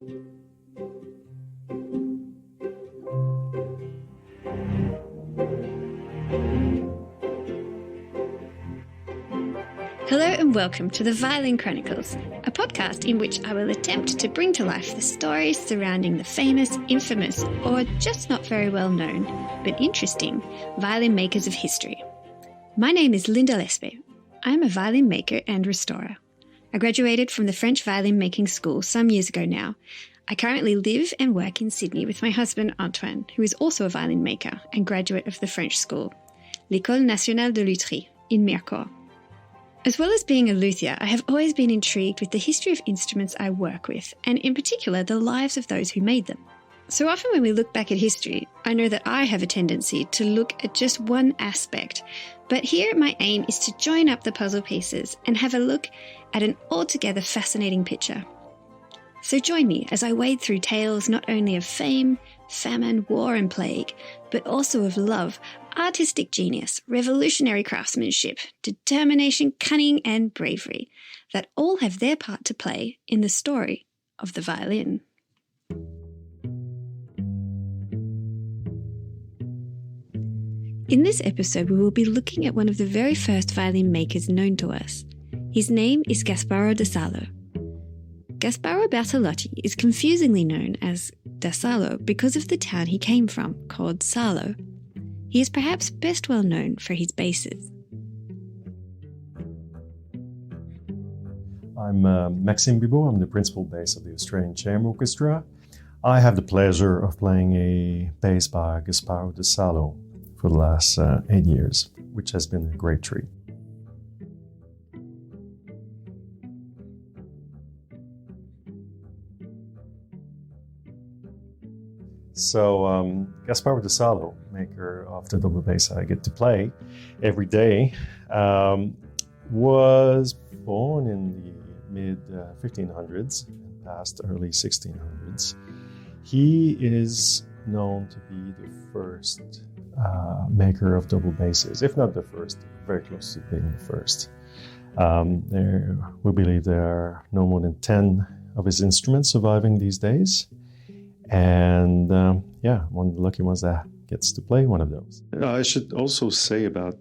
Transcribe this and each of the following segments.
Hello and welcome to the Violin Chronicles, a podcast in which I will attempt to bring to life the stories surrounding the famous, infamous, or just not very well known, but interesting, violin makers of history. My name is Linda Lespe. I am a violin maker and restorer. I graduated from the French Violin Making School some years ago now. I currently live and work in Sydney with my husband Antoine, who is also a violin maker and graduate of the French school, l'École Nationale de Luthier in Mirecourt. As well as being a luthier, I have always been intrigued with the history of instruments I work with, and in particular, the lives of those who made them. So often when we look back at history, I know that I have a tendency to look at just one aspect, but here my aim is to join up the puzzle pieces and have a look at an altogether fascinating picture. So join me as I wade through tales not only of fame, famine, war and plague, but also of love, artistic genius, revolutionary craftsmanship, determination, cunning and bravery that all have their part to play in the story of the violin. In this episode, we will be looking at one of the very first violin makers known to us. His name is Gasparo da Salò. Gasparo Bertolotti is confusingly known as da Salò because of the town he came from, called Salò. He is perhaps best well known for his basses. I'm Maxime Bibot. I'm the principal bass of the Australian Chamber Orchestra. I have the pleasure of playing a bass by Gasparo da Salò for the last 8 years, which has been a great treat. So Gasparo da Salò, maker of the double bass I get to play every day, was born in the mid-1500s and past early 1600s. He is known to be the first maker of double basses, if not the first, very close to being the first. We believe there are no more than 10 of his instruments surviving these days. And one of the lucky ones that gets to play one of those. I should also say about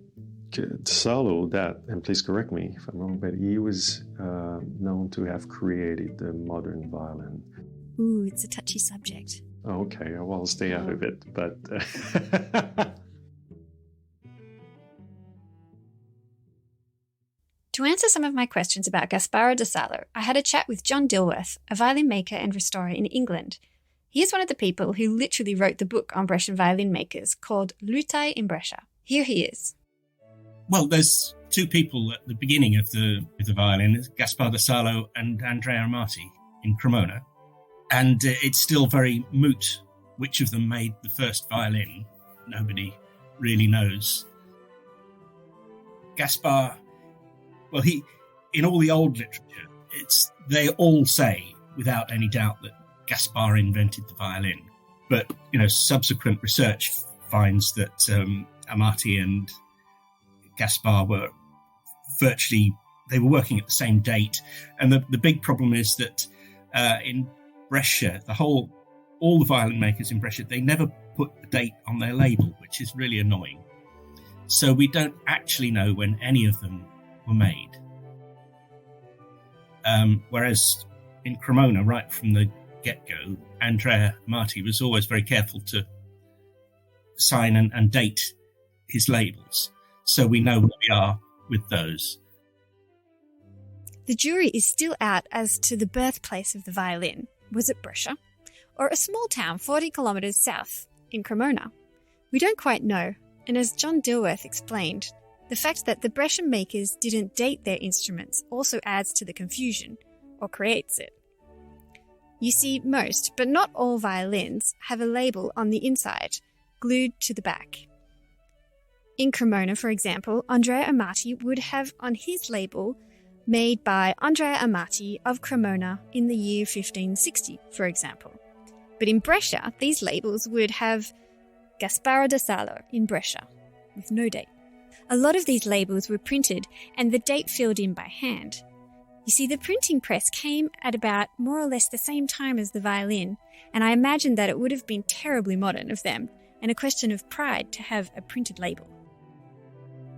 da Salò that, and please correct me if I'm wrong, but he was known to have created the modern violin. Ooh, it's a touchy subject. Okay, well, I'll stay out of it, but... To answer some of my questions about Gasparo da Salò, I had a chat with John Dilworth, a violin maker and restorer in England. He is one of the people who literally wrote the book on Brescian violin makers called Luthier in Brescia. Here he is. Well, there's two people at the beginning of the violin, Gasparo da Salò and Andrea Amati in Cremona. And it's still very moot which of them made the first violin. Nobody really knows. Gaspar, well, in all the old literature, they all say without any doubt that Gaspar invented the violin, but subsequent research finds that Amati and Gaspar were working at the same date, and the big problem is that in Brescia, all the violin makers in Brescia, they never put the date on their label, which is really annoying. So we don't actually know when any of them were made. Whereas in Cremona, right from the get-go, Andrea Amati was always very careful to sign and date his labels, so we know where we are with those. The jury is still out as to the birthplace of the violin. Was it Brescia? Or a small town 40 kilometres south, in Cremona? We don't quite know, and as John Dilworth explained, the fact that the Brescian makers didn't date their instruments also adds to the confusion, or creates it. You see, most, but not all violins have a label on the inside, glued to the back. In Cremona, for example, Andrea Amati would have on his label made by Andrea Amati of Cremona in the year 1560, for example. But in Brescia, these labels would have Gasparo da Salò in Brescia, with no date. A lot of these labels were printed and the date filled in by hand. You see, the printing press came at about more or less the same time as the violin, and I imagine that it would have been terribly modern of them, and a question of pride to have a printed label.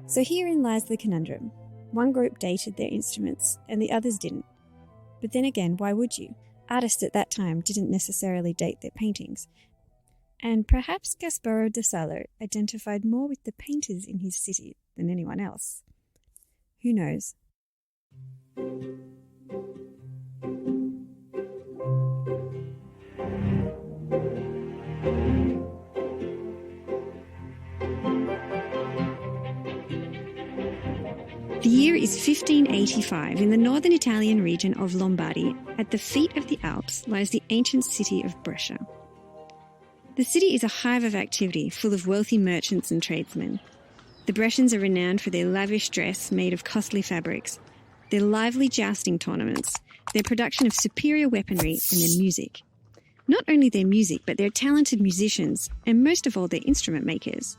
So herein lies the conundrum. One group dated their instruments, and the others didn't. But then again, why would you? Artists at that time didn't necessarily date their paintings. And perhaps Gasparo da Salò identified more with the painters in his city than anyone else. Who knows? The year is 1585. In the northern Italian region of Lombardy, at the feet of the Alps, lies the ancient city of Brescia. The city is a hive of activity, full of wealthy merchants and tradesmen. The Brescians are renowned for their lavish dress made of costly fabrics, their lively jousting tournaments, their production of superior weaponry, and their music. Not only their music, but their talented musicians, and most of all their instrument makers.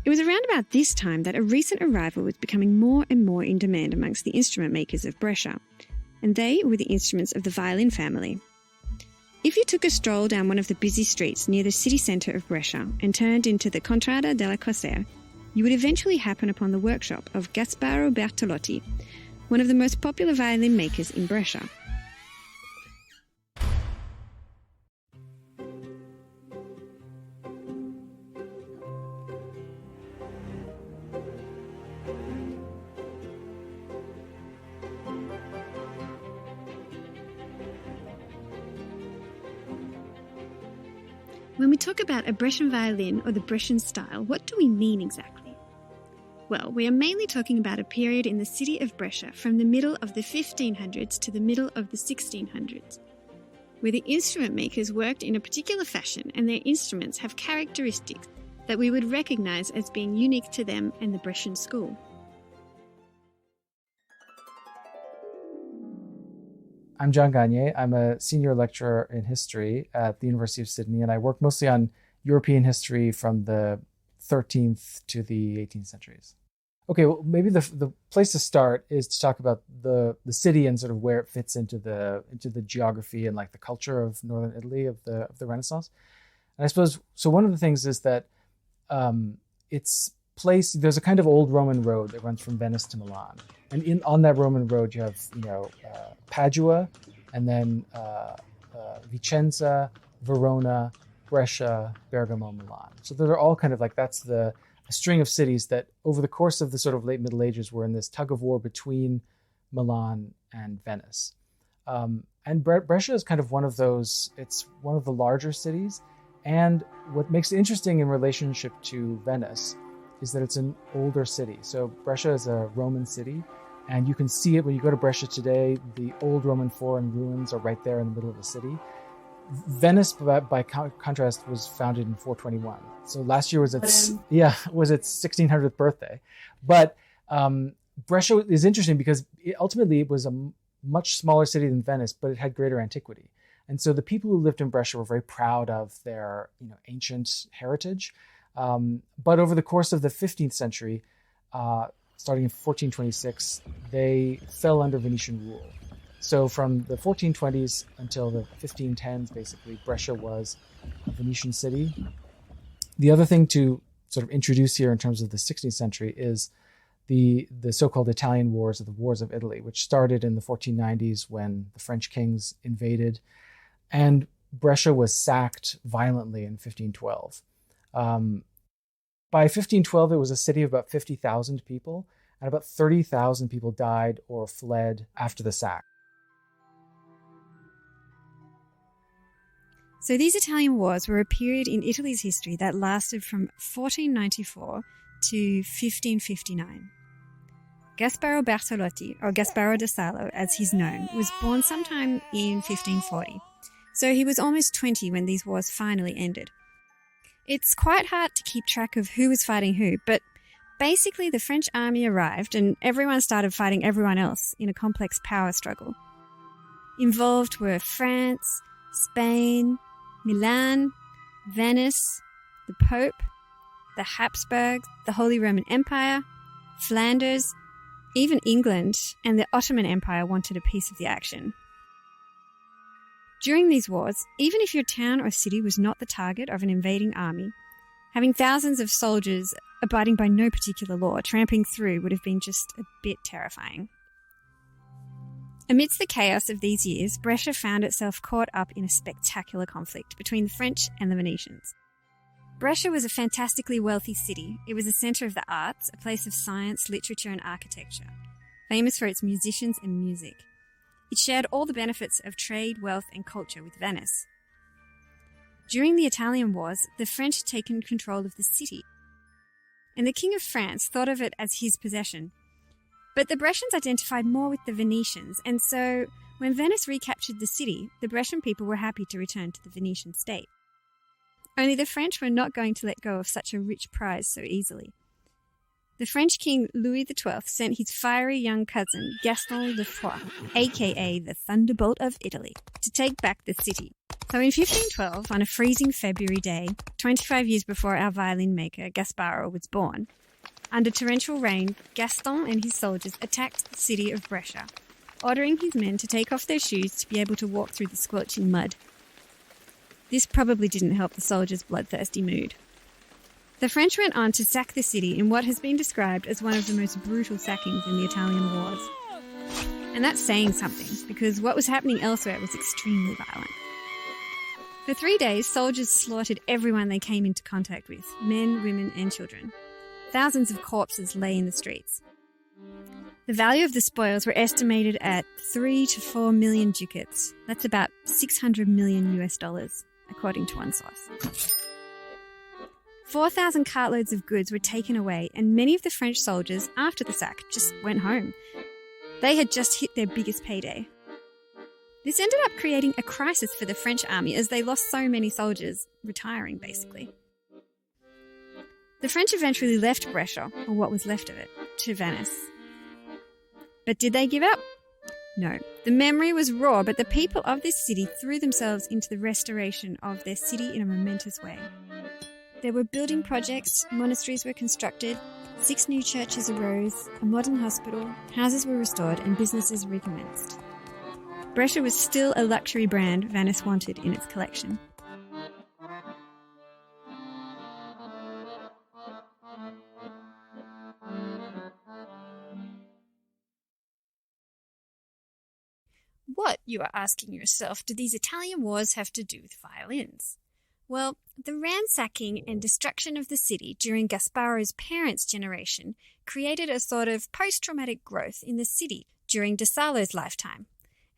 It was around about this time that a recent arrival was becoming more and more in demand amongst the instrument makers of Brescia, and they were the instruments of the violin family. If you took a stroll down one of the busy streets near the city centre of Brescia and turned into the Contrada della Corsair, you would eventually happen upon the workshop of Gasparo Bertolotti, one of the most popular violin makers in Brescia. When we talk about a Brescian violin or the Brescian style, what do we mean exactly? Well, we are mainly talking about a period in the city of Brescia from the middle of the 1500s to the middle of the 1600s, where the instrument makers worked in a particular fashion and their instruments have characteristics that we would recognise as being unique to them and the Brescian school. I'm John Gagne. I'm a senior lecturer in history at the University of Sydney, and I work mostly on European history from the 13th to the 18th centuries. Okay, well, maybe the place to start is to talk about the city and sort of where it fits into the geography and like the culture of northern Italy of the Renaissance. And I suppose so. One of the things is that its place, there's a kind of old Roman road that runs from Venice to Milan, and on that Roman road you have Padua, and then Vicenza, Verona, Brescia, Bergamo, Milan. So they're all kind of like that's a string of cities that over the course of the sort of late Middle Ages were in this tug of war between Milan and Venice. And Brescia is kind of one of those. It's one of the larger cities, and what makes it interesting in relationship to Venice is that it's an older city. So Brescia is a Roman city, and you can see it when you go to Brescia today. The old Roman Forum ruins are right there in the middle of the city. Venice, by contrast, was founded in 421. So last year was its 1600th birthday. But Brescia is interesting because ultimately it was a much smaller city than Venice, but it had greater antiquity. And so the people who lived in Brescia were very proud of their ancient heritage. But over the course of the 15th century, starting in 1426, they fell under Venetian rule. So from the 1420s until the 1510s, basically, Brescia was a Venetian city. The other thing to sort of introduce here in terms of the 16th century is the so-called Italian Wars, or the Wars of Italy, which started in the 1490s when the French kings invaded, and Brescia was sacked violently in 1512. By 1512, it was a city of about 50,000 people, and about 30,000 people died or fled after the sack. So these Italian wars were a period in Italy's history that lasted from 1494 to 1559. Gasparo Bertolotti, or Gasparo da Salò as he's known, was born sometime in 1540. So he was almost 20 when these wars finally ended. It's quite hard to keep track of who was fighting who, but basically the French army arrived and everyone started fighting everyone else in a complex power struggle. Involved were France, Spain, Milan, Venice, the Pope, the Habsburgs, the Holy Roman Empire, Flanders, Even England and the Ottoman Empire wanted a piece of the action. During these wars, even if your town or city was not the target of an invading army, having thousands of soldiers abiding by no particular law tramping through would have been just a bit terrifying. Amidst the chaos of these years, Brescia found itself caught up in a spectacular conflict between the French and the Venetians. Brescia was a fantastically wealthy city. It was a centre of the arts, a place of science, literature and architecture, famous for its musicians and music. It shared all the benefits of trade, wealth and culture with Venice. During the Italian Wars, the French had taken control of the city, and the King of France thought of it as his possession. But the Brescians identified more with the Venetians, and so when Venice recaptured the city, the Brescian people were happy to return to the Venetian state. Only the French were not going to let go of such a rich prize so easily. The French king Louis XII sent his fiery young cousin Gaston de Foix, aka the Thunderbolt of Italy, to take back the city. So in 1512, on a freezing February day, 25 years before our violin maker Gasparo was born, under torrential rain, Gaston and his soldiers attacked the city of Brescia, ordering his men to take off their shoes to be able to walk through the squelching mud. This probably didn't help the soldiers' bloodthirsty mood. The French went on to sack the city in what has been described as one of the most brutal sackings in the Italian wars. And that's saying something, because what was happening elsewhere was extremely violent. For 3 days, soldiers slaughtered everyone they came into contact with, men, women and children. Thousands of corpses lay in the streets. The value of the spoils were estimated at 3 to 4 million ducats. That's about $600 million US, according to one source. 4,000 cartloads of goods were taken away, and many of the French soldiers, after the sack, just went home. They had just hit their biggest payday. This ended up creating a crisis for the French army as they lost so many soldiers, retiring basically. The French eventually left Brescia, or what was left of it, to Venice. But did they give up? No. The memory was raw, but the people of this city threw themselves into the restoration of their city in a momentous way. There were building projects, monasteries were constructed, 6 new churches arose, a modern hospital, houses were restored, and businesses recommenced. Brescia was still a luxury brand Venice wanted in its collection. What, you are asking yourself, do these Italian wars have to do with violins? Well, the ransacking and destruction of the city during Gasparo's parents' generation created a sort of post-traumatic growth in the city during De Salo's lifetime.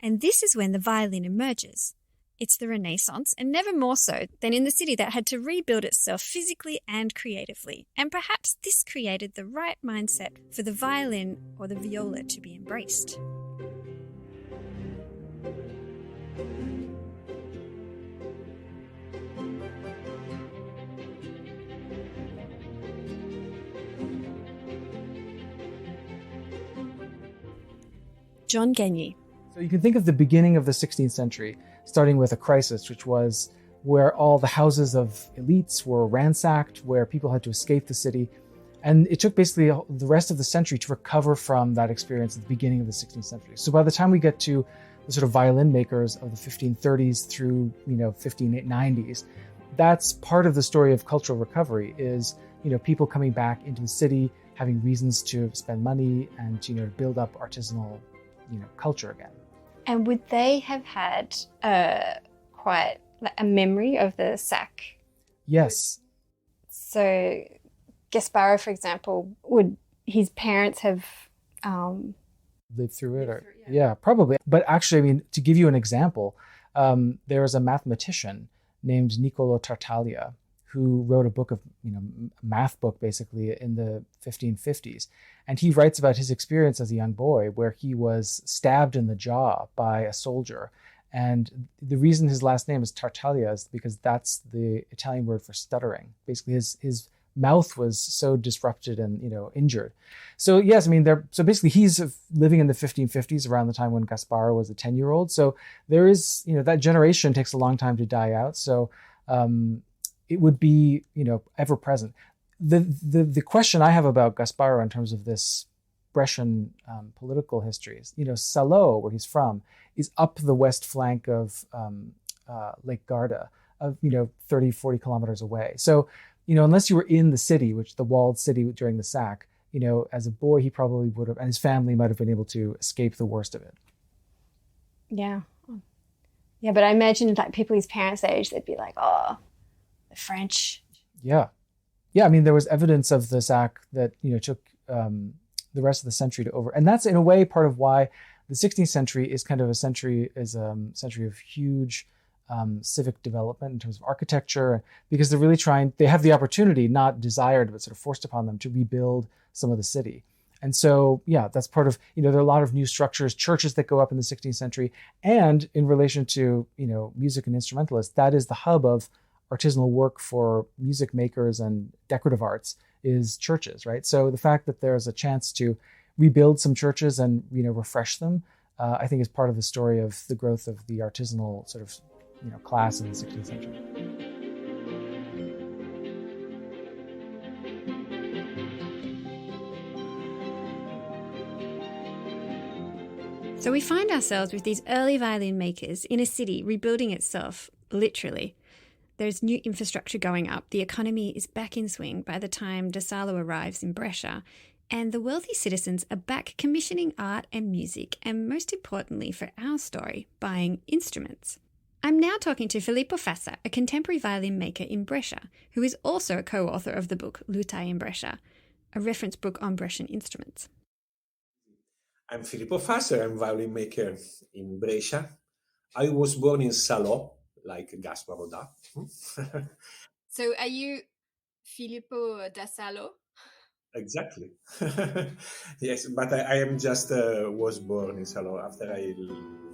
And this is when the violin emerges. It's the Renaissance, and never more so than in the city that had to rebuild itself physically and creatively. And perhaps this created the right mindset for the violin or the viola to be embraced. John Gagné. So you can think of the beginning of the 16th century, starting with a crisis, which was where all the houses of elites were ransacked, where people had to escape the city. And it took basically the rest of the century to recover from that experience at the beginning of the 16th century. So by the time we get to the sort of violin makers of the 1530s through, 1590s, that's part of the story of cultural recovery is, people coming back into the city, having reasons to spend money and, to build up artisanal, culture again. And would they have had quite a memory of the sack? Yes. So Gasparo, for example, would his parents have lived through it? Yeah, probably. But actually, to give you an example, there was a mathematician named Niccolò Tartaglia who wrote a book of, math book basically in the 1550s. And he writes about his experience as a young boy where he was stabbed in the jaw by a soldier. And the reason his last name is Tartaglia is because that's the Italian word for stuttering. Basically, his mouth was so disrupted and, injured. So yes, so basically he's living in the 1550s around the time when Gasparo was a 10-year-old. So there is, that generation takes a long time to die out. So it would be, ever present. The question I have about Gasparo in terms of this Brescian political histories. Salò, where he's from, is up the west flank of Lake Garda, of 30, 40 kilometers away. So, unless you were in the city, which the walled city during the sack, as a boy, he probably would have, and his family might have been able to escape the worst of it. Yeah. Yeah, but I imagine like people his parents' age, they'd be like, oh, the French. Yeah. Yeah, I mean, there was evidence of the sack that, took the rest of the century to over. And that's in a way part of why the 16th century is kind of a century of huge civic development in terms of architecture, because they're really they have the opportunity, not desired, but sort of forced upon them to rebuild some of the city. And so, yeah, that's part of, there are a lot of new structures, churches that go up in the 16th century. And in relation to, music and instrumentalists, that is the hub of artisanal work for music makers and decorative arts is churches, right? So the fact that there's a chance to rebuild some churches and, refresh them, I think is part of the story of the growth of the artisanal sort of, class in the 16th century. So we find ourselves with these early violin makers in a city rebuilding itself, literally. There's new infrastructure going up, the economy is back in swing by the time Da Salò arrives in Brescia, and the wealthy citizens are back commissioning art and music, and most importantly for our story, buying instruments. I'm now talking to Filippo Fassa, a contemporary violin maker in Brescia, who is also a co-author of the book Luthier in Brescia, a reference book on Brescian instruments. I'm Filippo Fassa, I'm a violin maker in Brescia. I was born in Salò, like Gasparo da. So are you Filippo da Salò? Exactly. Yes, but I am just was born in Salò after I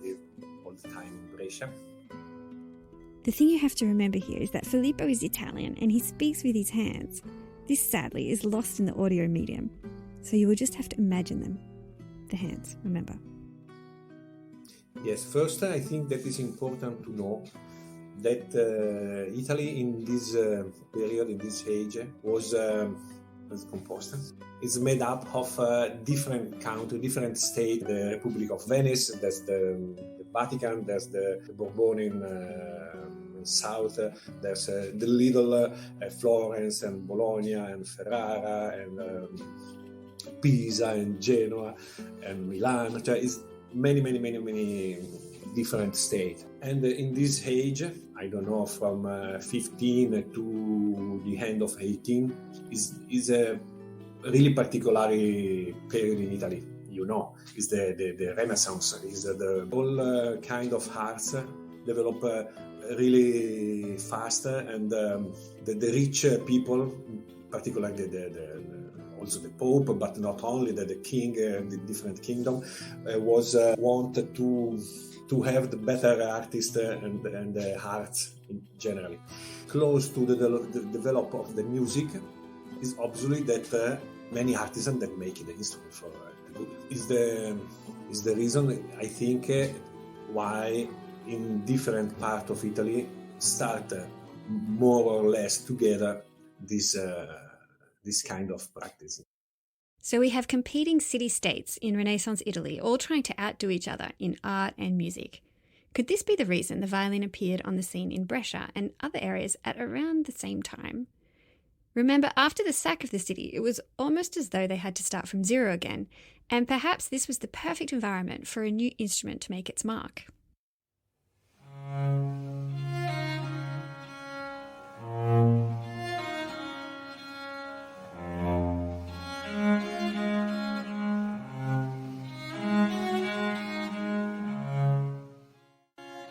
lived all the time in Brescia. The thing you have to remember here is that Filippo is Italian and he speaks with his hands. This, sadly, is lost in the audio medium, so you will just have to imagine them. The hands, remember. Yes, first I think that it's important to know that Italy in this period, in this age, was composed. It's made up of different countries, different states. The Republic of Venice, that's the Vatican, there's the Bourbon in south, there's the little Florence and Bologna and Ferrara and Pisa and Genoa and Milan. It's many different states. And in this age, I don't know, from 15 to the end of 18, is a really particular period in Italy. Is the Renaissance. Is the all kind of arts develop really fast, and the rich people, particularly also the Pope, but not only the king, the different kingdom, was wanted to have the better artists and the arts in general. Close to the development of the music is obviously that many artisans that make the instrument for is the reason, I think, why in different parts of Italy start more or less together this kind of practice. So we have competing city-states in Renaissance Italy, all trying to outdo each other in art and music. Could this be the reason the violin appeared on the scene in Brescia and other areas at around the same time? Remember, after the sack of the city, it was almost as though they had to start from zero again, and perhaps this was the perfect environment for a new instrument to make its mark.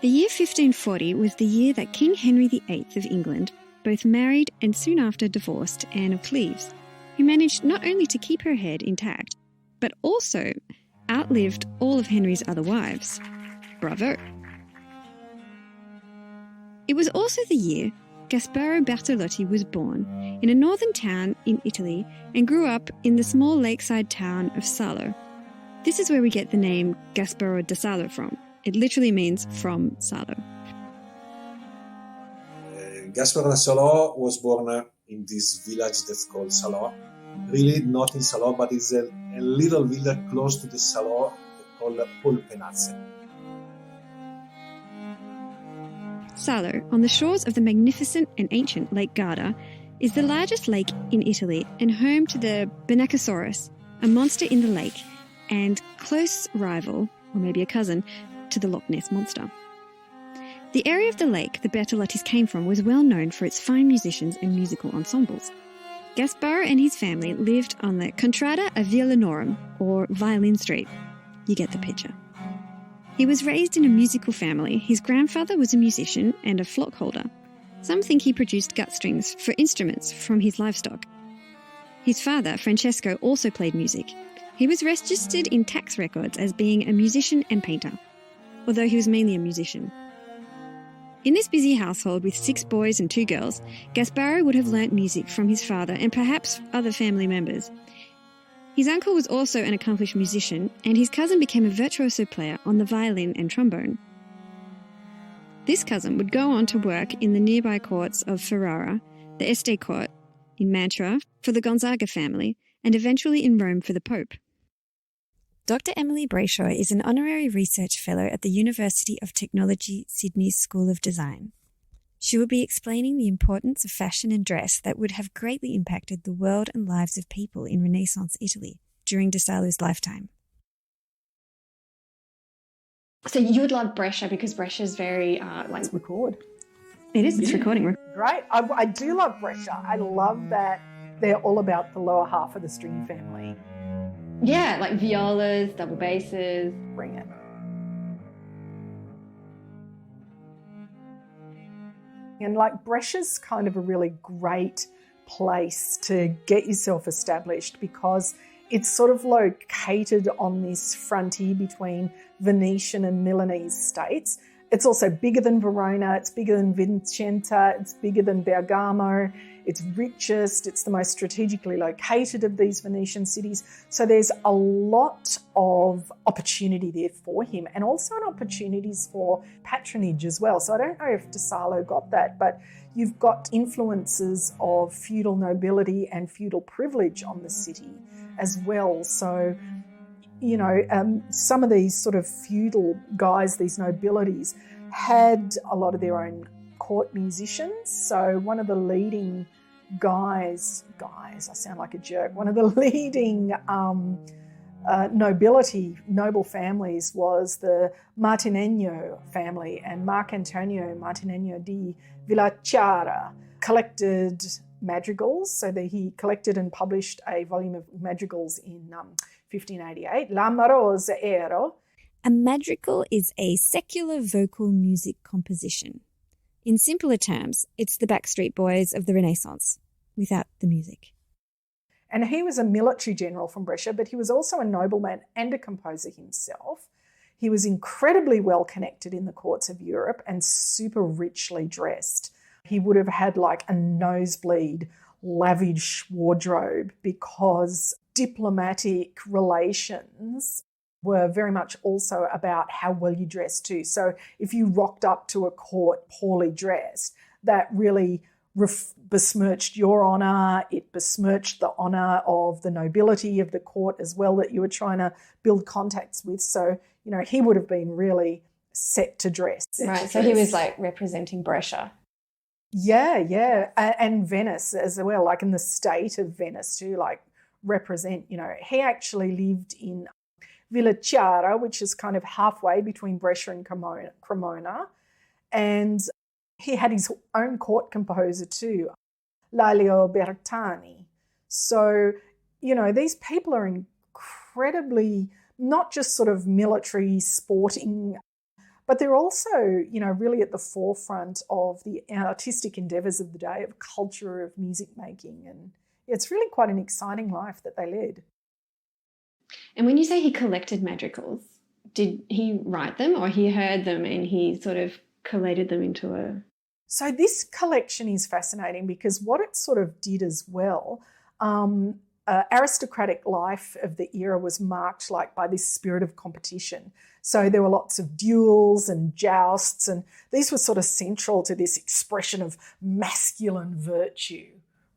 The year 1540 was the year that King Henry VIII of England both married and soon after divorced Anne of Cleves, who managed not only to keep her head intact, but also outlived all of Henry's other wives. Bravo! It was also the year Gasparo Bertolotti was born in a northern town in Italy and grew up in the small lakeside town of Salò. This is where we get the name Gasparo da Salò from. It literally means from Salò. Gasparo da Salò was born in this village that's called Salò. Really not in Salò, but it's a a little village close to the Salò called Polpenazze. Salò, on the shores of the magnificent and ancient Lake Garda, is the largest lake in Italy and home to the Bonaccosaurus, a monster in the lake and close rival, or maybe a cousin, to the Loch Ness Monster. The area of the lake the Bertolottis came from was well known for its fine musicians and musical ensembles. Gasparo and his family lived on the Contrada a Violinorum, or Violin Street. You get the picture. He was raised in a musical family. His grandfather was a musician and a flock holder. Some think he produced gut strings for instruments from his livestock. His father, Francesco, also played music. He was registered in tax records as being a musician and painter, although he was mainly a musician. In this busy household with 6 boys and 2 girls, Gasparo would have learnt music from his father and perhaps other family members. His uncle was also an accomplished musician, and his cousin became a virtuoso player on the violin and trombone. This cousin would go on to work in the nearby courts of Ferrara, the Este court in Mantua for the Gonzaga family, and eventually in Rome for the Pope. Dr. Emily Brayshaw is an honorary research fellow at the University of Technology, Sydney's School of Design. She will be explaining the importance of fashion and dress that would have greatly impacted the world and lives of people in Renaissance Italy during De Salo's lifetime. So you would love Brescia because Brescia is very Let's record. It is. It's recording. Great. I do love Brescia. I love that they're all about the lower half of the string family. Yeah, like violas, double basses. Bring it. And like Brescia's kind of a really great place to get yourself established because it's sort of located on this frontier between Venetian and Milanese states. It's also bigger than Verona, it's bigger than Vicenza, it's bigger than Bergamo, it's richest, it's the most strategically located of these Venetian cities. So there's a lot of opportunity there for him and also opportunities for patronage as well. So I don't know if De Salo got that, but you've got influences of feudal nobility and feudal privilege on the city as well. So some of these sort of feudal guys, these nobilities, had a lot of their own court musicians. So one of the leading guys, I sound like a jerk, one of the leading noble families was the Martinegno family, and Marcantonio Martinegno di Villachiara collected madrigals. So he collected and published a volume of madrigals in 1588, L'amorosa ero. A madrigal is a secular vocal music composition. In simpler terms, it's the Backstreet Boys of the Renaissance, without the music. And he was a military general from Brescia, but he was also a nobleman and a composer himself. He was incredibly well connected in the courts of Europe and super richly dressed. He would have had like a nosebleed, lavish wardrobe because diplomatic relations were very much also about how well you dressed too. So if you rocked up to a court poorly dressed, that really besmirched your honour. It besmirched the honour of the nobility of the court as well that you were trying to build contacts with. So, he would have been really set to dress. Right, so he was like representing Brescia. Yeah. And Venice as well, like in the state of Venice too, like represent, he actually lived in Villachiara, which is kind of halfway between Brescia and Cremona. And he had his own court composer too, Lalio Bertani. So, these people are incredibly not just sort of military, sporting, but they're also, really at the forefront of the artistic endeavours of the day, of culture, of music making. And it's really quite an exciting life that they led. And when you say he collected madrigals, did he write them or he heard them and he sort of collated them into a... So this collection is fascinating because what it sort of did as well, aristocratic life of the era was marked like by this spirit of competition. So there were lots of duels and jousts, and these were sort of central to this expression of masculine virtue,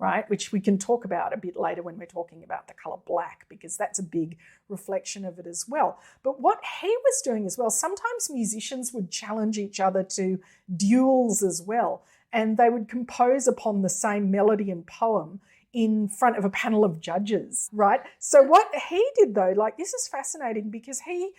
right? Which we can talk about a bit later when we're talking about the colour black, because that's a big reflection of it as well. But what he was doing as well, sometimes musicians would challenge each other to duels as well, and they would compose upon the same melody and poem in front of a panel of judges, right? So what he did though, like this is fascinating because he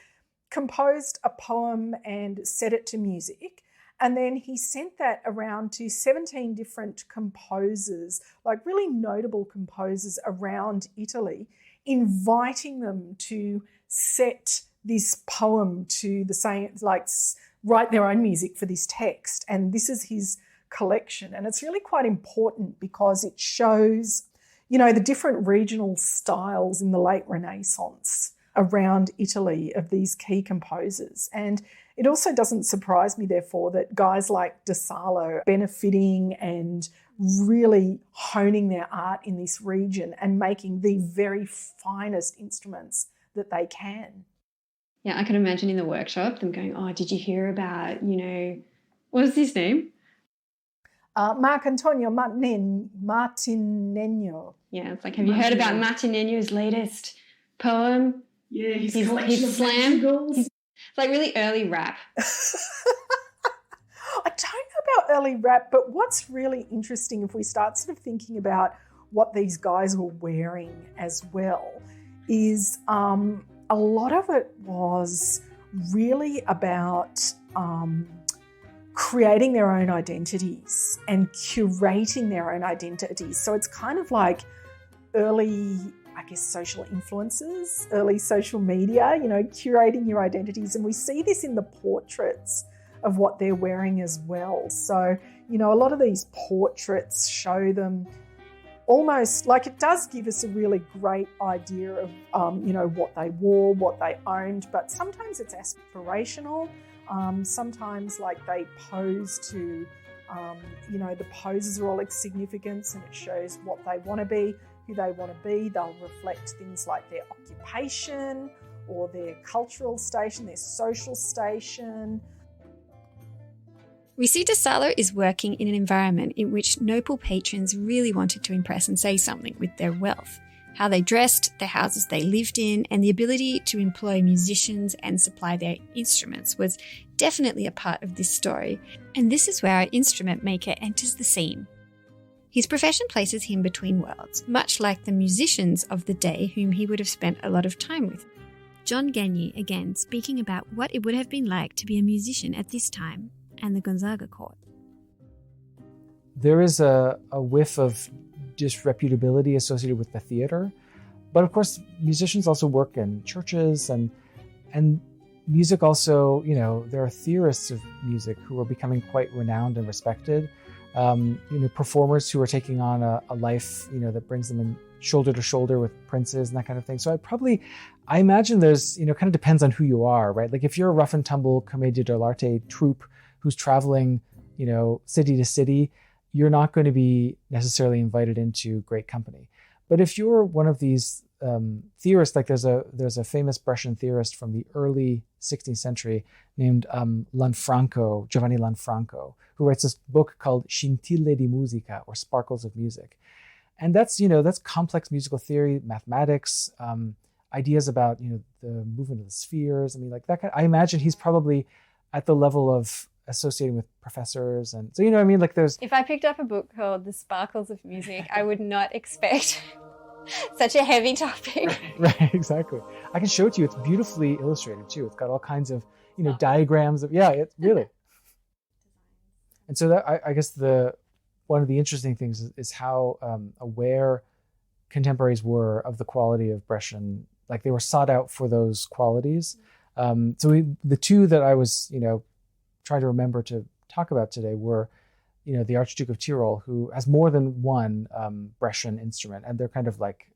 composed a poem and set it to music, and then he sent that around to 17 different composers, like really notable composers around Italy, inviting them to set this poem to the same, like write their own music for this text. And this is his collection. And it's really quite important because it shows, you know, the different regional styles in the late Renaissance around Italy of these key composers. And it also doesn't surprise me, therefore, that guys like Da Salò are benefiting and really honing their art in this region and making the very finest instruments that they can. Yeah, I can imagine in the workshop them going, oh, did you hear about, you know, what was his name? Marcantonio Martinegno. Yeah, it's like, have you heard about Martinegno's latest poem? Yeah, his slam. It's like really early rap. I don't know about early rap, but what's really interesting if we start sort of thinking about what these guys were wearing as well is a lot of it was really about creating their own identities and curating their own identities. So it's kind of like early, I guess, social influences, early social media, you know, curating your identities. And we see this in the portraits of what they're wearing as well. So, you know, a lot of these portraits show them almost like, it does give us a really great idea of, you know, what they wore, what they owned, but sometimes it's aspirational. Sometimes like they pose to, you know, the poses are all significance and it shows what they want to be, who they want to be. They'll reflect things like their occupation or their cultural station, their social station. We see Da Salò is working in an environment in which noble patrons really wanted to impress and say something with their wealth. How they dressed, the houses they lived in, and the ability to employ musicians and supply their instruments was definitely a part of this story. And this is where our instrument maker enters the scene. His profession places him between worlds, much like the musicians of the day whom he would have spent a lot of time with. John Gagne, again, speaking about what it would have been like to be a musician at this time and the Gonzaga court. There is a whiff of disreputability associated with the theater, but of course musicians also work in churches and music also, you know, there are theorists of music who are becoming quite renowned and respected. You know, performers who are taking on a life, you know, that brings them in shoulder to shoulder with princes and that kind of thing. So I imagine there's, you know, kind of depends on who you are, right? Like if you're a rough and tumble commedia dell'arte troupe who's traveling, you know, city to city, you're not going to be necessarily invited into great company. But if you're one of these theorists, like there's a famous Brescian theorist from the early 16th century named Giovanni Lanfranco, who writes this book called Scintille di Musica, or Sparkles of Music. And that's, you know, that's complex musical theory, mathematics, ideas about, you know, the movement of the spheres. I mean, like that kind of, I imagine he's probably at the level of associating with professors. And so, you know what I mean? Like there's... If I picked up a book called The Sparkles of Music, I would not expect such a heavy topic. Right, exactly. I can show it to you. It's beautifully illustrated too. It's got all kinds of, you know, diagrams of, yeah, it's really. And so that, I guess one of the interesting things is how aware contemporaries were of the quality of Brescian, like they were sought out for those qualities. The two that I was, you know, trying to remember to talk about today were, you know, the Archduke of Tyrol, who has more than one Brescian instrument, and they're kind of like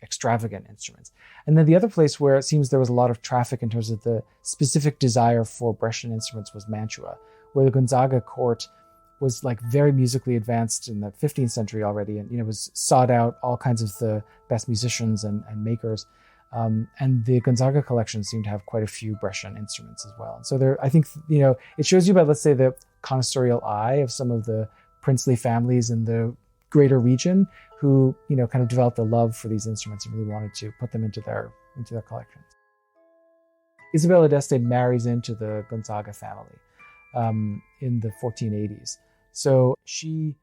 extravagant instruments. And then the other place where it seems there was a lot of traffic in terms of the specific desire for Brescian instruments was Mantua, where the Gonzaga court was like very musically advanced in the 15th century already, and, you know, was sought out all kinds of the best musicians and makers. And the Gonzaga collection seemed to have quite a few Brescian instruments as well. And so there, I think, you know, it shows you about, let's say, the connoisseurial eye of some of the princely families in the greater region who, kind of developed a love for these instruments and really wanted to put them into their collections. Isabella d'Este marries into the Gonzaga family in the 1480s. So she's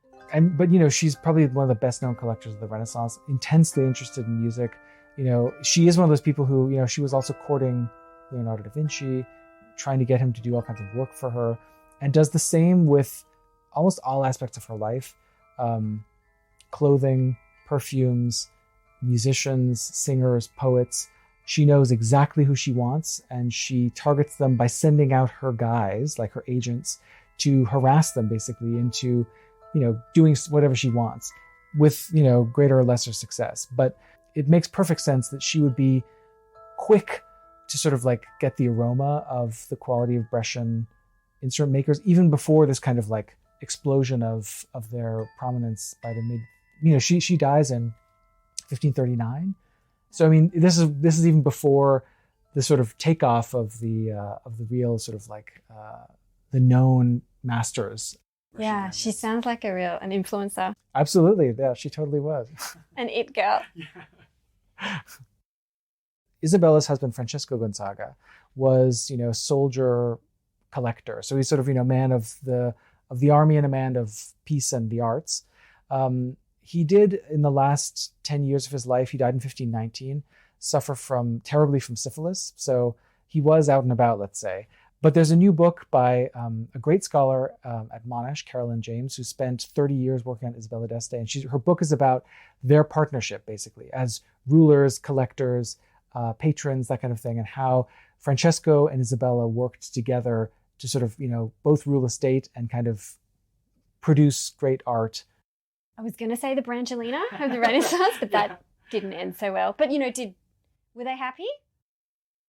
probably one of the best known collectors of the Renaissance, intensely interested in music. She is one of those people who, she was also courting Leonardo da Vinci, trying to get him to do all kinds of work for her, and does the same with almost all aspects of her life. Clothing, perfumes, musicians, singers, poets. She knows exactly who she wants, and she targets them by sending out her guys, like her agents, to harass them basically into, doing whatever she wants with, greater or lesser success. But it makes perfect sense that she would be quick to sort of like get the aroma of the quality of Brescian instrument makers, even before this kind of like explosion of their prominence by the she dies in 1539. So I mean, this is even before the sort of takeoff of the real sort of like the known masters. Yeah, she sounds like an influencer. Absolutely, yeah, she totally was. An it girl. Yeah. Isabella's husband, Francesco Gonzaga, was, soldier collector. So he's sort of, man of the army and a man of peace and the arts. He did, in the last 10 years of his life, he died in 1519, suffer terribly from syphilis. So he was out and about, let's say. But there's a new book by a great scholar at Monash, Carolyn James, who spent 30 years working on Isabella d'Este. And her book is about their partnership, basically, as rulers, collectors, patrons, that kind of thing, and how Francesco and Isabella worked together to sort of, both rule a state and kind of produce great art. I was going to say the Brangelina of the Renaissance, but that didn't end so well. But, were they happy?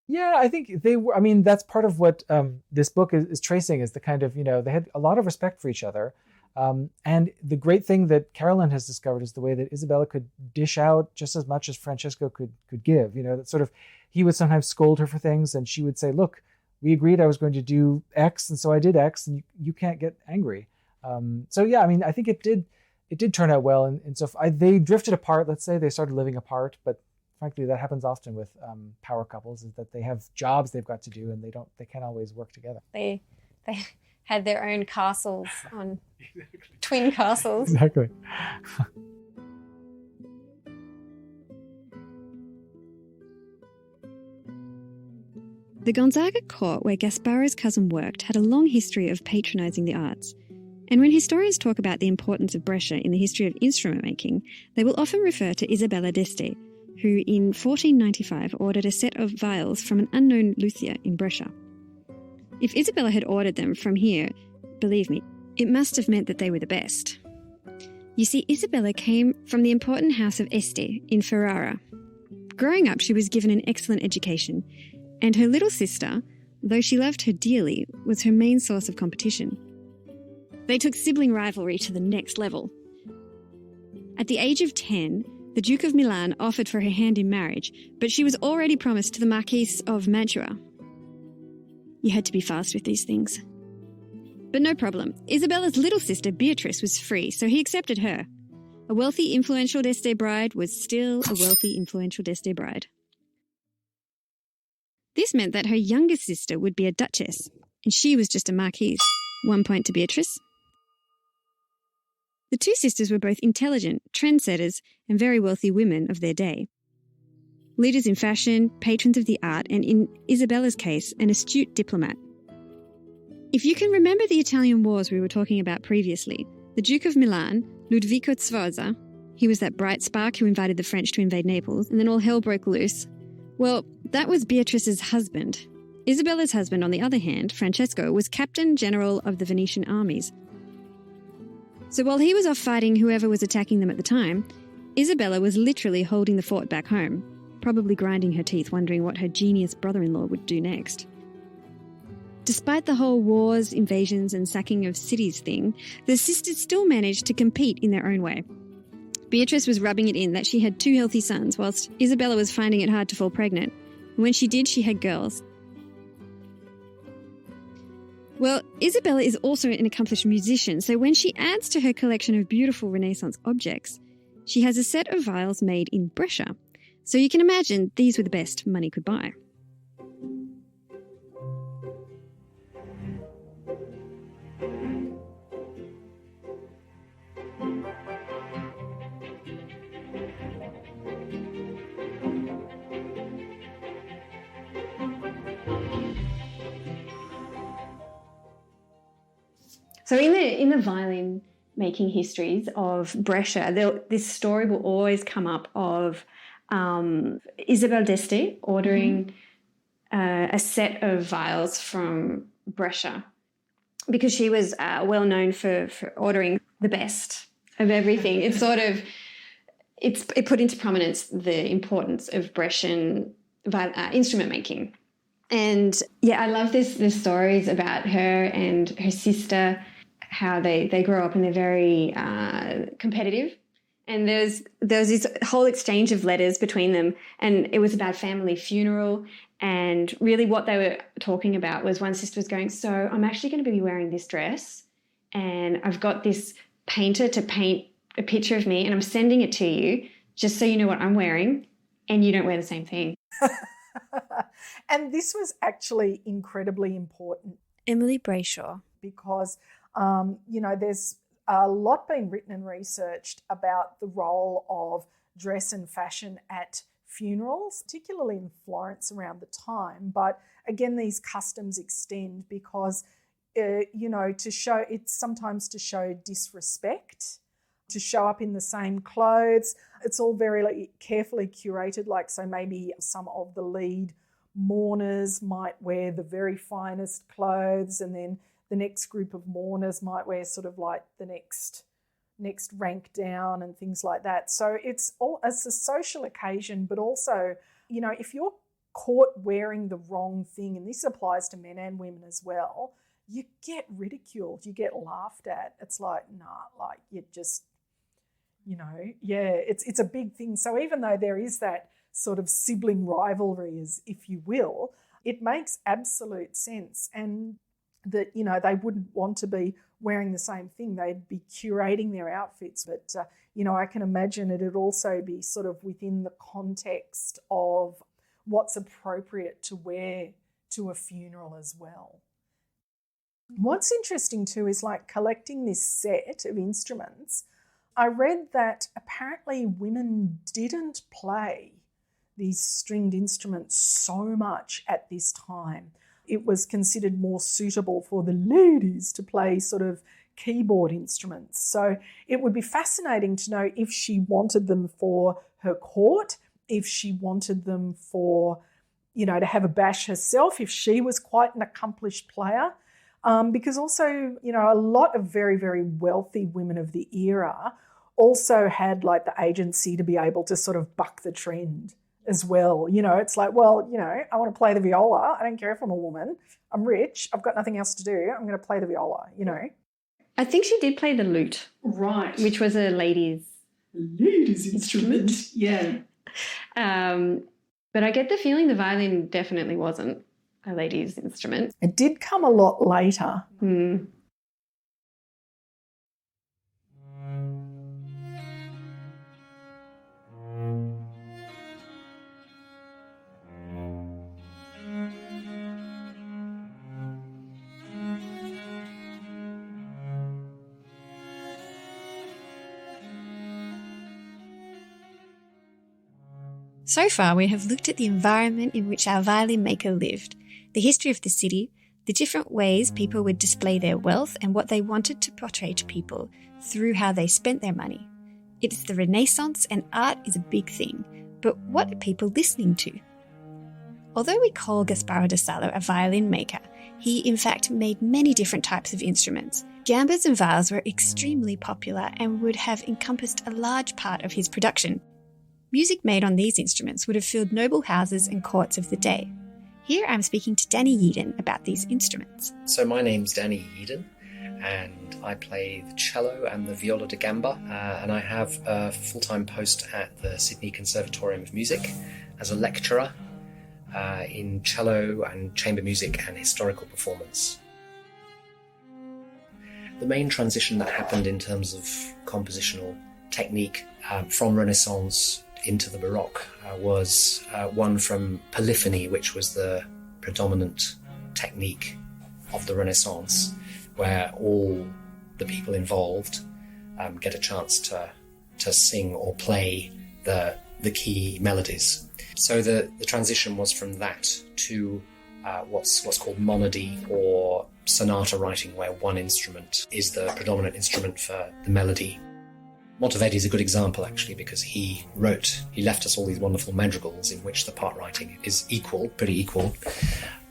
Yeah, I think they were. I mean, that's part of what this book is tracing, is the kind of, they had a lot of respect for each other. And the great thing that Carolyn has discovered is the way that Isabella could dish out just as much as Francesco could give. That sort of, he would sometimes scold her for things, and she would say, look, we agreed I was going to do X, and so I did X, and you can't get angry. So yeah, I mean, I think it did turn out well. And so they drifted apart, let's say, they started living apart, but frankly, that happens often with power couples, is that they have jobs they've got to do, and they can't always work together. They had their own castles on twin castles. Exactly. The Gonzaga court where Gasparo's cousin worked had a long history of patronising the arts. And when historians talk about the importance of Brescia in the history of instrument making, they will often refer to Isabella d'Este, who in 1495 ordered a set of viols from an unknown luthier in Brescia. If Isabella had ordered them from here, believe me, it must have meant that they were the best. You see, Isabella came from the important house of Este in Ferrara. Growing up, she was given an excellent education, and her little sister, though she loved her dearly, was her main source of competition. They took sibling rivalry to the next level. At the age of 10, the Duke of Milan offered for her hand in marriage, but she was already promised to the Marquis of Mantua. You had to be fast with these things. But no problem. Isabella's little sister Beatrice was free, so he accepted her. A wealthy, influential d'Este bride was still a wealthy, influential d'Este bride. This meant that her younger sister would be a duchess, and she was just a marquise. 1 point to Beatrice. The two sisters were both intelligent, trendsetters, and very wealthy women of their day. Leaders in fashion, patrons of the art, and in Isabella's case, an astute diplomat. If you can remember the Italian wars we were talking about previously, the Duke of Milan, Ludovico Sforza, he was that bright spark who invited the French to invade Naples, and then all hell broke loose. Well, that was Beatrice's husband. Isabella's husband, on the other hand, Francesco, was Captain General of the Venetian armies. So while he was off fighting whoever was attacking them at the time, Isabella was literally holding the fort back home, probably grinding her teeth, wondering what her genius brother-in-law would do next. Despite the whole wars, invasions, and sacking of cities thing, the sisters still managed to compete in their own way. Beatrice was rubbing it in that she had 2 healthy sons, whilst Isabella was finding it hard to fall pregnant. And when she did, she had girls. Well, Isabella is also an accomplished musician, so when she adds to her collection of beautiful Renaissance objects, she has a set of viols made in Brescia. So you can imagine these were the best money could buy. So in the violin making histories of Brescia, this story will always come up of Isabel d'Este ordering a set of viols from Brescia because she was well known for ordering the best of everything. It put into prominence the importance of Brescian instrument making. And yeah, I love the stories about her and her sister, how they grow up and they're very competitive. And there's this whole exchange of letters between them, and it was about family funeral. And really what they were talking about was one sister was going, so I'm actually going to be wearing this dress and I've got this painter to paint a picture of me and I'm sending it to you just so you know what I'm wearing and you don't wear the same thing. And this was actually incredibly important. Emily Brayshaw. Because, there's a lot been written and researched about the role of dress and fashion at funerals, particularly in Florence around the time. But again, these customs extend because, sometimes to show disrespect, to show up in the same clothes. It's all very carefully curated. So maybe some of the lead mourners might wear the very finest clothes, and then the next group of mourners might wear sort of like the next rank down and things like that. So it's a social occasion, but also, if you're caught wearing the wrong thing, and this applies to men and women as well, you get ridiculed, you get laughed at. It's you just, it's a big thing. So even though there is that sort of sibling rivalry, as if you will, it makes absolute sense. And that, they wouldn't want to be wearing the same thing. They'd be curating their outfits. But, I can imagine it'd also be sort of within the context of what's appropriate to wear to a funeral as well. What's interesting too is collecting this set of instruments. I read that apparently women didn't play these stringed instruments so much at this time. It was considered more suitable for the ladies to play sort of keyboard instruments. So it would be fascinating to know if she wanted them for her court, if she wanted them for, to have a bash herself, if she was quite an accomplished player. Because also, a lot of very, very wealthy women of the era also had the agency to be able to sort of buck the trend as well. It's I want to play the viola. I don't care if I'm a woman. I'm rich. I've got nothing else to do. I'm going to play the viola, I think she did play the lute. Right. Which was a ladies' instrument. Yeah. But I get the feeling the violin definitely wasn't a ladies' instrument. It did come a lot later. So far, we have looked at the environment in which our violin maker lived, the history of the city, the different ways people would display their wealth, and what they wanted to portray to people through how they spent their money. It's the Renaissance, and art is a big thing, but what are people listening to? Although we call Gasparo da Salò a violin maker, he in fact made many different types of instruments. Gambas and viols were extremely popular and would have encompassed a large part of his production. Music made on these instruments would have filled noble houses and courts of the day. Here I'm speaking to Danny Yeadon about these instruments. So my name's Danny Yeadon, and I play the cello and the viola da gamba, and I have a full-time post at the Sydney Conservatorium of Music as a lecturer in cello and chamber music and historical performance. The main transition that happened in terms of compositional technique from Renaissance into the Baroque was one from polyphony, which was the predominant technique of the Renaissance, where all the people involved get a chance to sing or play the key melodies. So the transition was from that to what's called monody, or sonata writing, where one instrument is the predominant instrument for the melody. Monteverdi is a good example, actually, because he left us all these wonderful madrigals in which the part writing is pretty equal,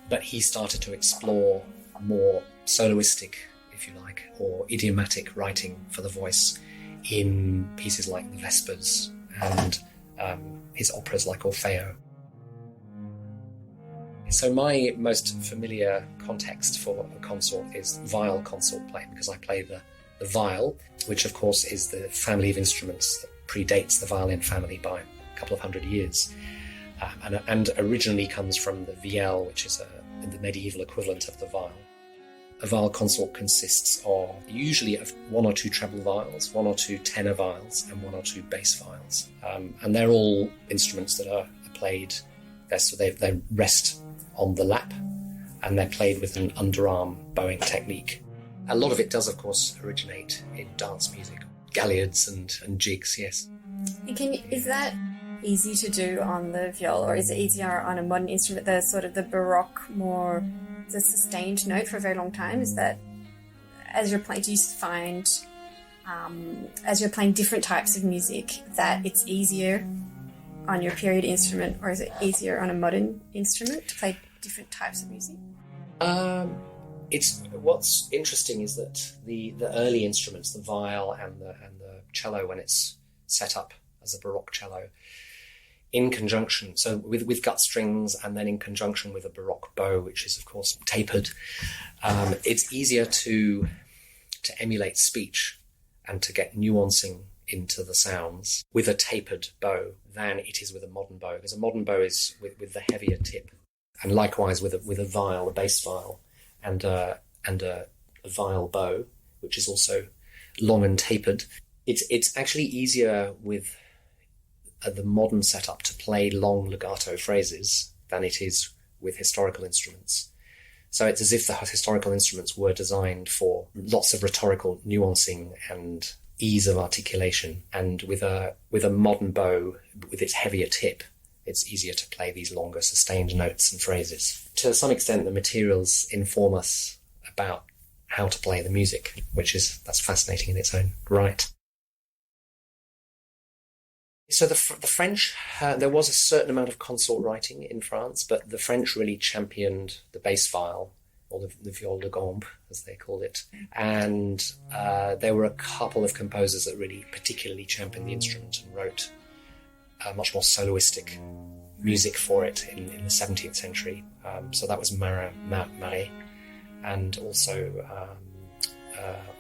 but he started to explore more soloistic, if you like, or idiomatic writing for the voice in pieces like the Vespers and his operas like Orfeo. So my most familiar context for a consort is viol consort playing, because I play the viol, which of course is the family of instruments that predates the violin family by a couple of hundred years, and originally comes from the viol, which is the medieval equivalent of the viol. A viol consort consists usually of one or two treble viols, one or two tenor viols, and one or two bass viols, and they're all instruments that are played. They rest on the lap, and they're played with an underarm bowing technique. A lot of it does, of course, originate in dance music, galliards and jigs, yes. Is that easy to do on the viola, or is it easier on a modern instrument, the sort of the Baroque, more the sustained note for a very long time? Is that, as you're playing, do you find, as you're playing different types of music, that it's easier on your period instrument, or is it easier on a modern instrument to play different types of music? What's interesting is that the early instruments, the viol and the cello, when it's set up as a Baroque cello, in conjunction, so with gut strings, and then in conjunction with a Baroque bow, which is of course tapered, it's easier to emulate speech and to get nuancing into the sounds with a tapered bow than it is with a modern bow, because a modern bow is with the heavier tip, and likewise with a viol, a bass viol, and a viol bow, which is also long and tapered. It's actually easier with the modern setup to play long legato phrases than it is with historical instruments. So it's as if the historical instruments were designed for lots of rhetorical nuancing and ease of articulation, and with a modern bow with its heavier tip, it's easier to play these longer sustained notes and phrases. To some extent, the materials inform us about how to play the music, that's fascinating in its own right. So the French, there was a certain amount of consort writing in France, but the French really championed the bass viol, or the viol de gambe, as they called it. And there were a couple of composers that really particularly championed the instrument and wrote much more soloistic music for it in the 17th century. So that was Marais, and also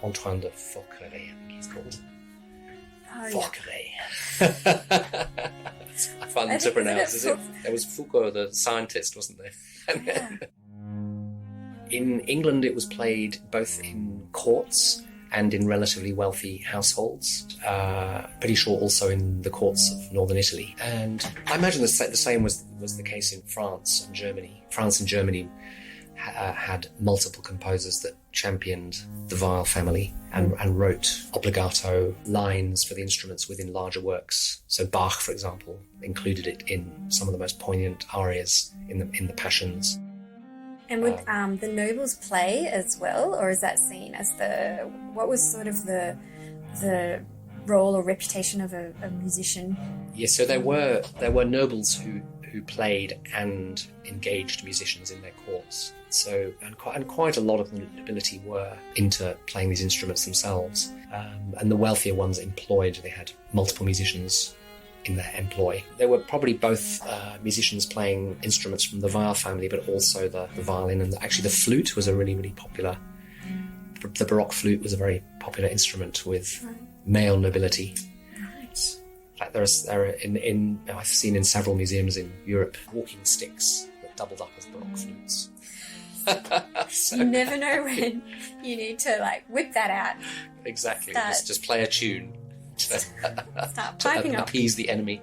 Antoine de Forqueray, I think he's called. Forqueray. It's fun to pronounce. There was Foucault, the scientist, wasn't there? Yeah. In England, it was played both in courts and in relatively wealthy households. Pretty sure also in the courts of northern Italy. And I imagine the same was the case in France and Germany. France and Germany had multiple composers that championed the viol family and wrote obligato lines for the instruments within larger works. So Bach, for example, included it in some of the most poignant arias in the Passions. And would the nobles play as well, or is that seen as what was sort of the role or reputation of a musician? Yes, so there were nobles who played and engaged musicians in their courts. So and quite a lot of the nobility were into playing these instruments themselves, and the wealthier ones they had multiple musicians in their employ. There were probably both musicians playing instruments from the viol family, but also the violin, and actually the flute was a really, really popular. The Baroque flute was a very popular instrument with male nobility. Right. Like I've seen in several museums in Europe walking sticks that doubled up as Baroque flutes. So, You never know when you need to like whip that out. exactly. Start. Just play a tune to, Start to piping up. appease the enemy.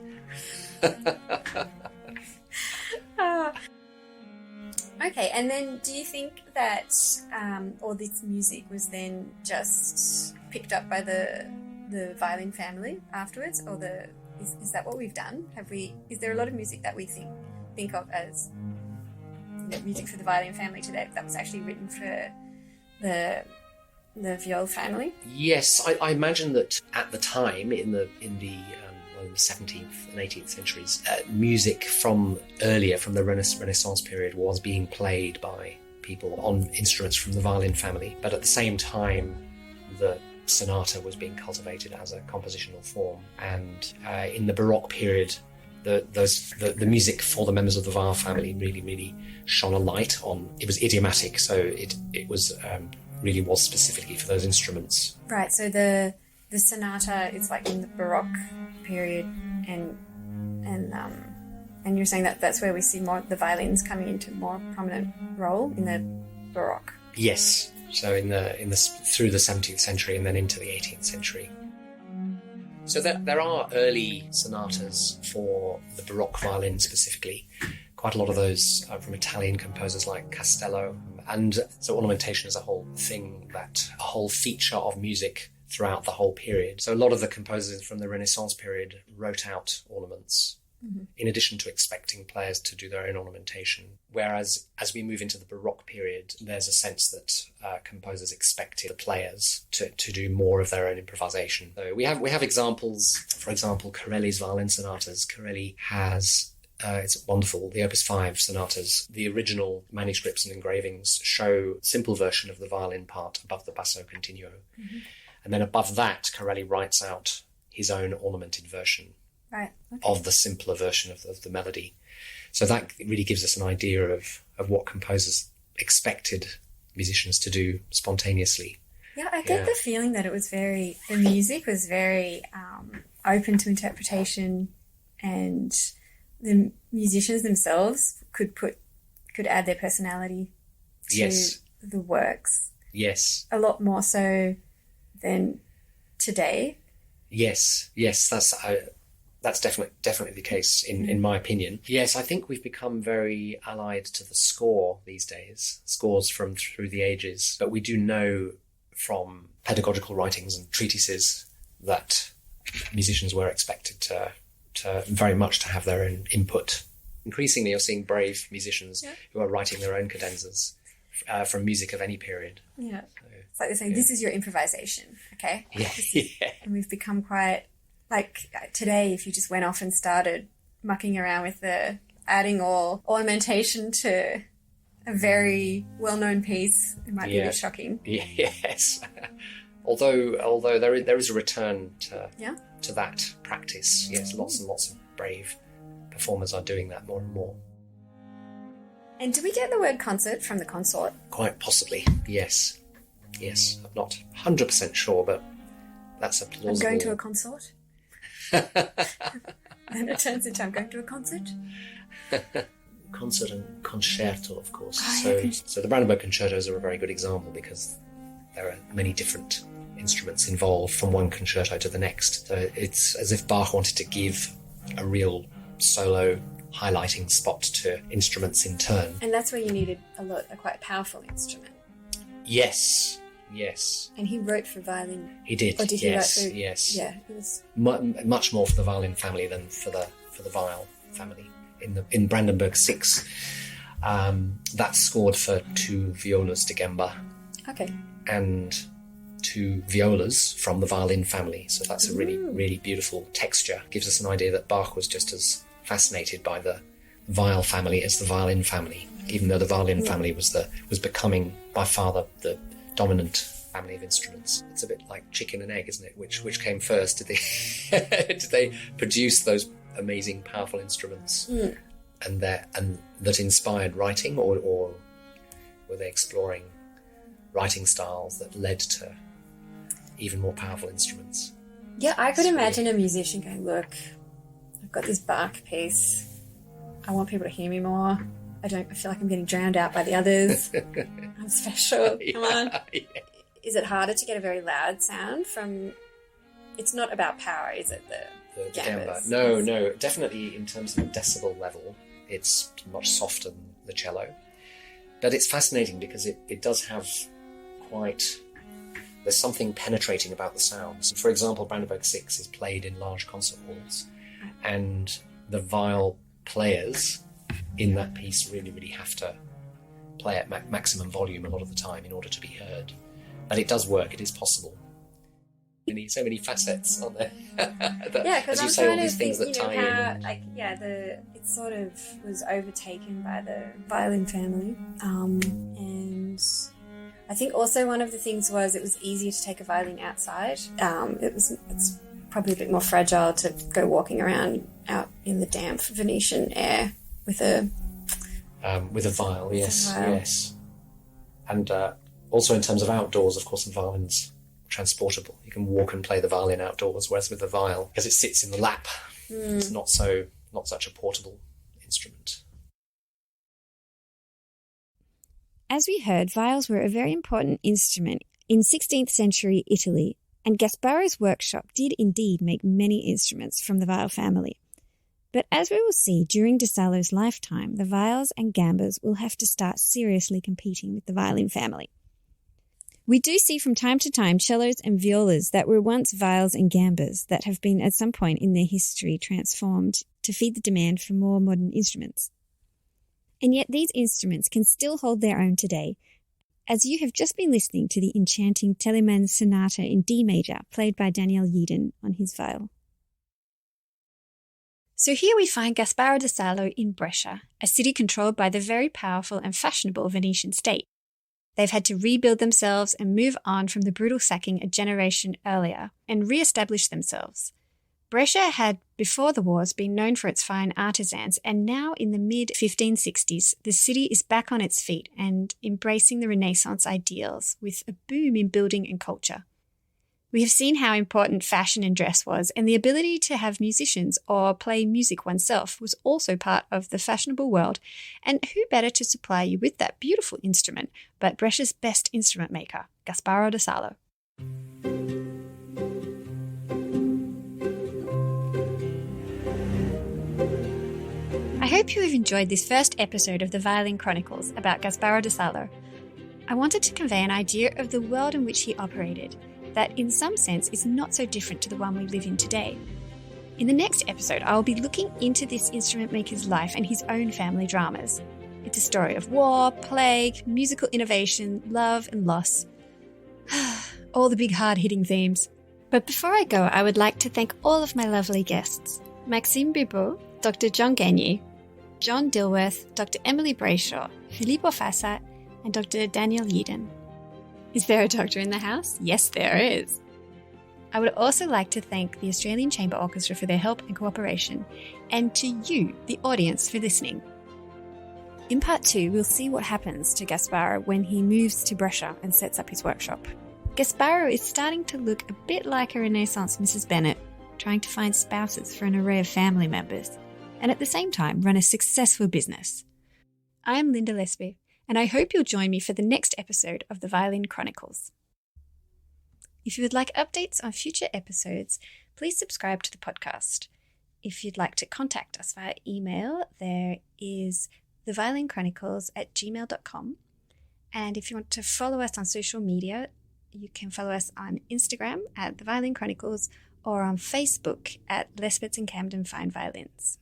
Okay, and then do you think that all this music was then just picked up by the violin family afterwards, or is that what we've done? Is there a lot of music that we think of as music for the violin family today that was actually written for the viol family? Yes, I imagine that at the time in the 17th and 18th centuries, music from the Renaissance period was being played by people on instruments from the violin family, but at the same time the sonata was being cultivated as a compositional form, and in the Baroque period the music for the members of the viol family really shone a light on. It was idiomatic, so it was really was specifically for those instruments. Right, so the sonata is like in the Baroque period, and you're saying that that's where we see more the violins coming into more prominent role in the Baroque. Yes, so through the 17th century and then into the 18th century. So there are early sonatas for the Baroque violin specifically. Quite a lot of those are from Italian composers like Castello, and so ornamentation is a whole feature of music throughout the whole period. So a lot of the composers from the Renaissance period wrote out ornaments, in addition to expecting players to do their own ornamentation. Whereas as we move into the Baroque period, there's a sense that composers expected the players to do more of their own improvisation. So we have examples, for example, Corelli's violin sonatas. Corelli has it's wonderful. The Opus 5 sonatas, the original manuscripts and engravings show a simple version of the violin part above the basso continuo. And then above that, Corelli writes out his own ornamented version of the simpler version of the melody. So that really gives us an idea of what composers expected musicians to do spontaneously. Yeah, I get the feeling that the music was very open to interpretation, and the musicians themselves could add their personality to the works. Yes. A lot more so than today. Yes, that's definitely the case in my opinion. Yes, I think we've become very allied to the score these days, scores from through the ages. But we do know from pedagogical writings and treatises that musicians were expected to very much to have their own input. Increasingly, you're seeing brave musicians who are writing their own cadenzas from music of any period. Yeah. So, it's like they're saying, this is your improvisation, okay? Yeah. And we've become quite, like today, if you just went off and started mucking around with adding all ornamentation to a very well-known piece, it might be a bit shocking. Yes. Although there is a return to that practice. Yes, lots and lots of brave performers are doing that more and more. And do we get the word concert from the consort? Quite possibly, yes. Yes, I'm not 100% sure, but that's a plausible... I'm going to a consort? And it turns into I'm going to a concert? Concert and concerto, of course. Oh, so the Brandenburg concertos are a very good example because there are many different instruments involved from one concerto to the next. So it's as if Bach wanted to give a real solo highlighting spot to instruments in turn. And that's where you needed a quite powerful instrument. Yes. And he wrote for violin. He did. Or did he write for? Yes. Yeah, it was much more for the violin family than for the viol family. In Brandenburg 6, that's scored for 2 violas de gamba. Okay. And 2 violas from the violin family. So that's a really, really beautiful texture. Gives us an idea that Bach was just as fascinated by the viol family as the violin family, even though the violin family was becoming by far the dominant family of instruments. It's a bit like chicken and egg, isn't it? Which came first? Did they produce those amazing, powerful instruments and that inspired writing, or were they exploring writing styles that led to even more powerful instruments? Yeah, I could imagine a musician going, look, I've got this Bach piece. I want people to hear me more. I feel like I'm getting drowned out by the others. I'm special. Come on. Yeah. Is it harder to get a very loud sound from? It's not about power, is it? The gamba. gambas? No. Definitely in terms of decibel level, it's much softer than the cello. But it's fascinating because it does have there's something penetrating about the sounds. For example, Brandenburg 6 is played in large concert halls, and the viol players in that piece really, really have to play at maximum volume a lot of the time in order to be heard. But it does work, it is possible. So many facets on there. Because as you I'm say, all trying these to things think, that tie in. it sort of was overtaken by the violin family. And I think also one of the things was it was easier to take a violin outside. It's probably a bit more fragile to go walking around out in the damp Venetian air with a viol, yes. And also in terms of outdoors, of course, the violin's transportable. You can walk and play the violin outdoors, whereas with the viol, because it sits in the lap, it's not such a portable instrument. As we heard, viols were a very important instrument in 16th century Italy, and Gasparo's workshop did indeed make many instruments from the viol family. But as we will see during Da Salò's lifetime, the viols and gambas will have to start seriously competing with the violin family. We do see from time to time cellos and violas that were once viols and gambas that have been at some point in their history transformed to feed the demand for more modern instruments. And yet these instruments can still hold their own today, as you have just been listening to the enchanting Telemann Sonata in D major played by Daniel Yeadon on his viol. So here we find Gasparo da Salò in Brescia, a city controlled by the very powerful and fashionable Venetian state. They've had to rebuild themselves and move on from the brutal sacking a generation earlier and re-establish themselves. Brescia had, before the wars, been known for its fine artisans, and now in the mid-1560s, the city is back on its feet and embracing the Renaissance ideals with a boom in building and culture. We have seen how important fashion and dress was, and the ability to have musicians or play music oneself was also part of the fashionable world, and who better to supply you with that beautiful instrument but Brescia's best instrument maker, Gasparo da Salò. I hope you have enjoyed this first episode of the Violin Chronicles about Gasparo da Salò. I wanted to convey an idea of the world in which he operated, that in some sense is not so different to the one we live in today. In the next episode, I will be looking into this instrument maker's life and his own family dramas. It's a story of war, plague, musical innovation, love and loss. All the big hard-hitting themes. But before I go, I would like to thank all of my lovely guests. Maxime Bibot, Dr. John Gagne, John Dilworth, Dr. Emily Brayshaw, Filippo Fassa, and Dr. Daniel Yeadon. Is there a doctor in the house? Yes, there is. I would also like to thank the Australian Chamber Orchestra for their help and cooperation, and to you, the audience, for listening. In part 2, we'll see what happens to Gasparo when he moves to Brescia and sets up his workshop. Gasparo is starting to look a bit like a Renaissance Mrs. Bennet, trying to find spouses for an array of family members, and at the same time run a successful business. I am Linda Lesby, and I hope you'll join me for the next episode of the Violin Chronicles. If you would like updates on future episodes, please subscribe to the podcast. If you'd like to contact us via email, there is theviolinchronicles@gmail.com. And if you want to follow us on social media, you can follow us on Instagram at The Violin Chronicles or on Facebook at Lesbets and Camden Fine Violins.